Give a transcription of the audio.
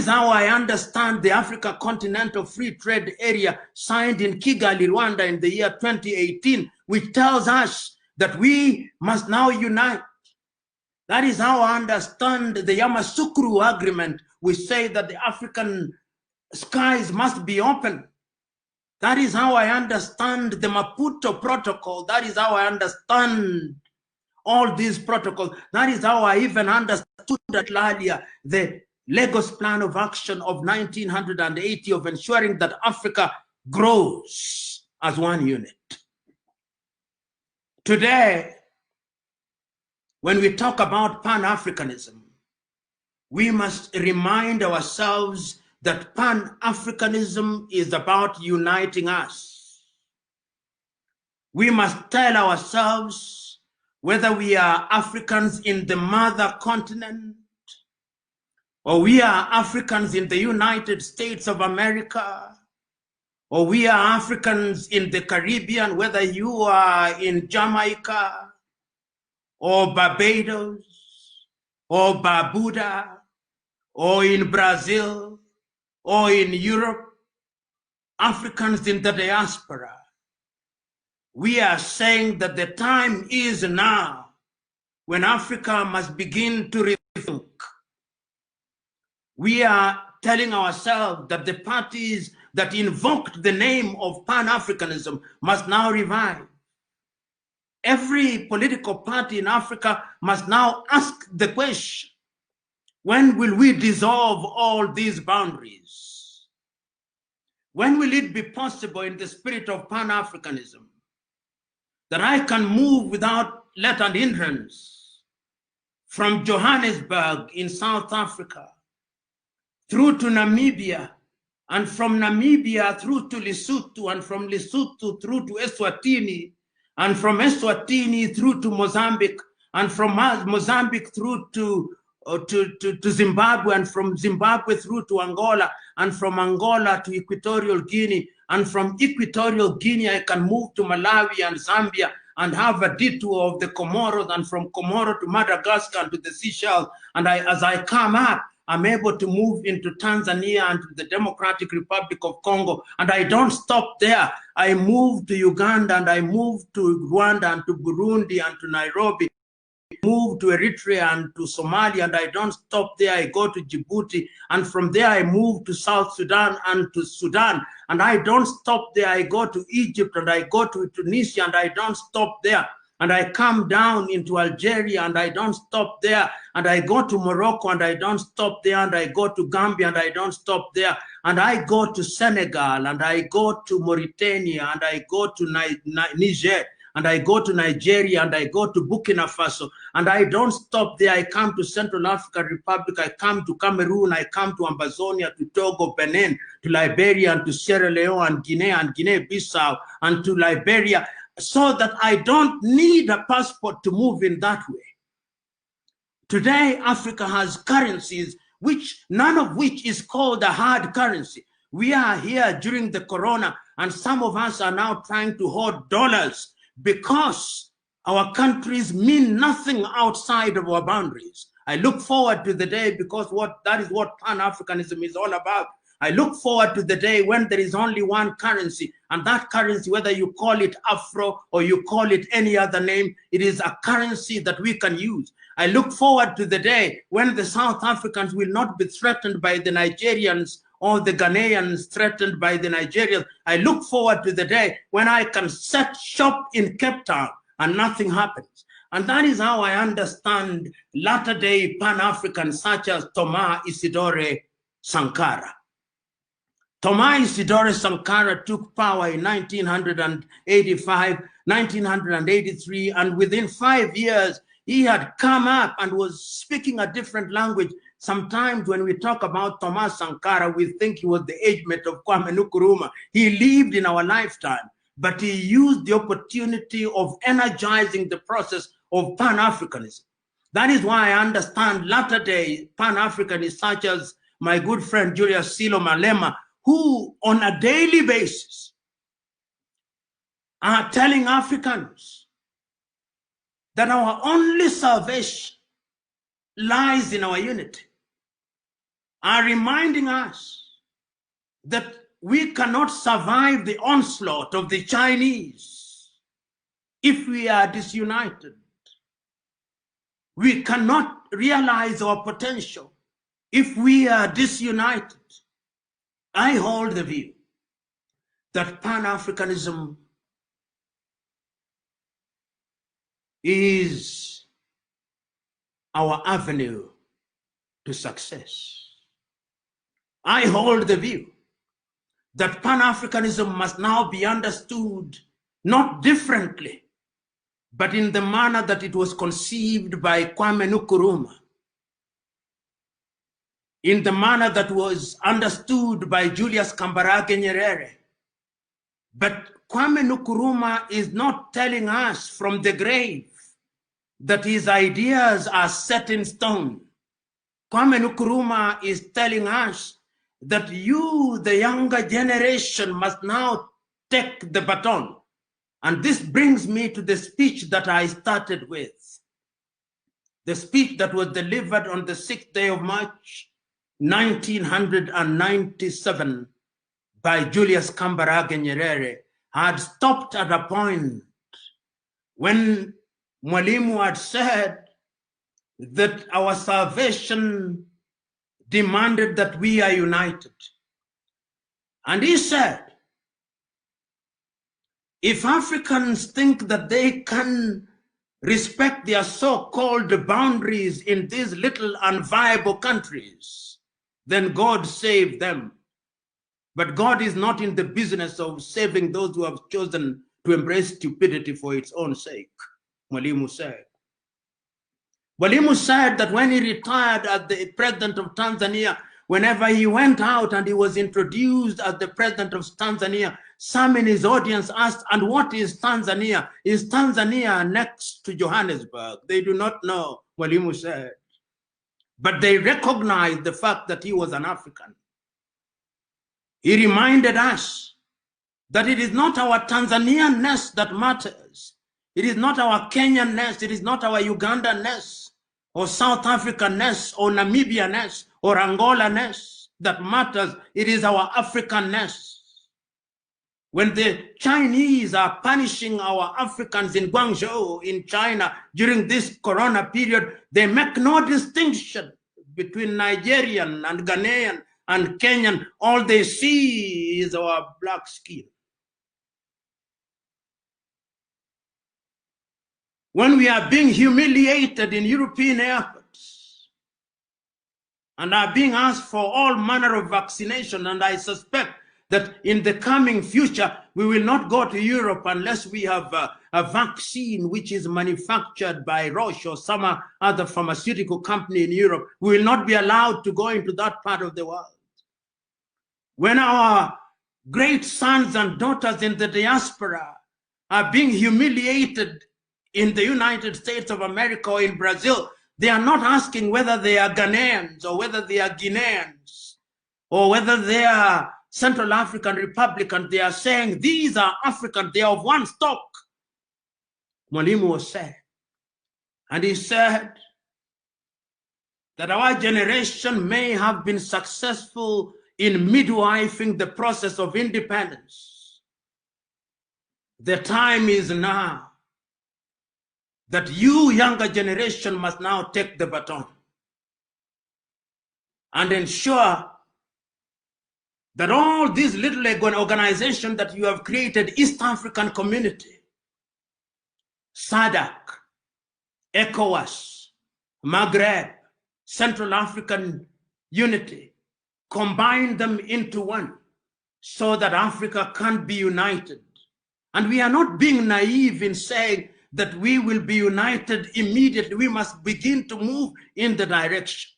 is how I understand the Africa Continental Free Trade Area signed in Kigali, Rwanda in the year 2018, which tells us that we must now unite. That is how I understand the Yamoussoukro Agreement, which say that the African skies must be open. That is how I understand the Maputo Protocol. That is how I understand all these protocols. That is how I even understood that earlier, the Lagos Plan of Action of 1980 of ensuring that Africa grows as one unit. Today, when we talk about Pan-Africanism, we must remind ourselves that Pan-Africanism is about uniting us. We must tell ourselves whether we are Africans in the mother continent or we are Africans in the United States of America, or we are Africans in the Caribbean, whether you are in Jamaica or Barbados or Barbuda or in Brazil or in Europe, Africans in the diaspora. We are saying that the time is now when Africa must begin to rethink. We are telling ourselves that the parties that invoked the name of Pan-Africanism must now revive. Every political party in Africa must now ask the question, when will we dissolve all these boundaries? When will it be possible in the spirit of Pan-Africanism that I can move without let and hindrance from Johannesburg in South Africa through to Namibia, and from Namibia through to Lesotho, and from Lesotho through to Eswatini, and from Eswatini through to Mozambique, and from Mozambique through to Zimbabwe, and from Zimbabwe through to Angola, and from Angola to Equatorial Guinea, and from Equatorial Guinea I can move to Malawi and Zambia and have a detour of the Comoros, and from Comoros to Madagascar and to the Seychelles. And as I come up, I'm able to move into Tanzania and to the Democratic Republic of Congo, and I don't stop there. I move to Uganda, and I move to Rwanda and to Burundi and to Nairobi, move to Eritrea and to Somalia, and I don't stop there. I go to Djibouti, and from there I move to South Sudan and to Sudan, and I don't stop there. I go to Egypt, and I go to Tunisia, and I don't stop there. And I come down into Algeria, and I don't stop there. And I go to Morocco, and I don't stop there. And I go to Gambia, and I don't stop there. And I go to Senegal, and I go to Mauritania, and I go to Niger, and I go to Nigeria, and I go to Burkina Faso, and I don't stop there. I come to Central African Republic, I come to Cameroon, I come to Ambazonia, to Togo, Benin, to Liberia, and to Sierra Leone, and Guinea-Bissau, and to Liberia, so that I don't need a passport to move in that way. Today, Africa has currencies, none of which is called a hard currency. We are here during the corona, and some of us are now trying to hoard dollars because our countries mean nothing outside of our boundaries. I look forward to the day, because that is what Pan-Africanism is all about. I look forward to the day when there is only one currency, and that currency, whether you call it Afro or you call it any other name, it is a currency that we can use. I look forward to the day when the South Africans will not be threatened by the Nigerians or the Ghanaians threatened by the Nigerians. I look forward to the day when I can set shop in Cape Town and nothing happens. And that is how I understand latter-day Pan-Africans such as Thomas Isidore Sankara. Thomas Isidore Sankara took power in 1985, 1983, and within 5 years, he had come up and was speaking a different language. Sometimes when we talk about Thomas Sankara, we think he was the age mate of Kwame Nkrumah. He lived in our lifetime, but he used the opportunity of energizing the process of Pan-Africanism. That is why I understand latter-day Pan-Africanists such as my good friend Julius Silo Malema, who on a daily basis are telling Africans that our only salvation lies in our unity. are reminding us that we cannot survive the onslaught of the Chinese if we are disunited. We cannot realize our potential if we are disunited. I hold the view that Pan-Africanism is our avenue to success. I hold the view that Pan-Africanism must now be understood not differently, but in the manner that it was conceived by Kwame Nkrumah, in the manner that was understood by Julius Kambarage Nyerere. But Kwame Nkrumah is not telling us from the grave that his ideas are set in stone. Kwame Nkrumah is telling us that you, the younger generation, must now take the baton. And this brings me to the speech that I started with. The speech that was delivered on the 6th day of March, 1997 by Julius Kambarage Nyerere had stopped at a point when Mwalimu had said that our salvation demanded that we are united. And he said, if Africans think that they can respect their so-called boundaries in these little unviable countries, then God save them. But God is not in the business of saving those who have chosen to embrace stupidity for its own sake, Mwalimu said. Mwalimu said that when he retired as the president of Tanzania, whenever he went out and he was introduced as the president of Tanzania, some in his audience asked, and what is Tanzania? Is Tanzania next to Johannesburg? They do not know, Mwalimu said. But they recognized the fact that he was an African. He reminded us that it is not our Tanzanian-ness that matters. It is not our Kenyan-ness, it is not our Ugandan-ness, or South African-ness, or Namibia-ness, or Angola-ness that matters. It is our African-ness. When the Chinese are punishing our Africans in Guangzhou, in China, during this corona period, they make no distinction between Nigerian and Ghanaian and Kenyan. All they see is our black skin. When we are being humiliated in European airports and are being asked for all manner of vaccination, and I suspect that in the coming future, we will not go to Europe unless we have a vaccine which is manufactured by Roche or some other pharmaceutical company in Europe. We will not be allowed to go into that part of the world. When our great sons and daughters in the diaspora are being humiliated in the United States of America or in Brazil, they are not asking whether they are Ghanaians or whether they are Guineans or whether they are Central African Republicans. They are saying these are Africans, they are of one stock. Mwalimu was said. And he said that our generation may have been successful in midwifing the process of independence. The time is now that you, younger generation, must now take the baton and ensure that all these little organizations that you have created, East African Community, SADC, ECOWAS, Maghreb, Central African Unity, combine them into one so that Africa can be united. And we are not being naive in saying that we will be united immediately. We must begin to move in the direction.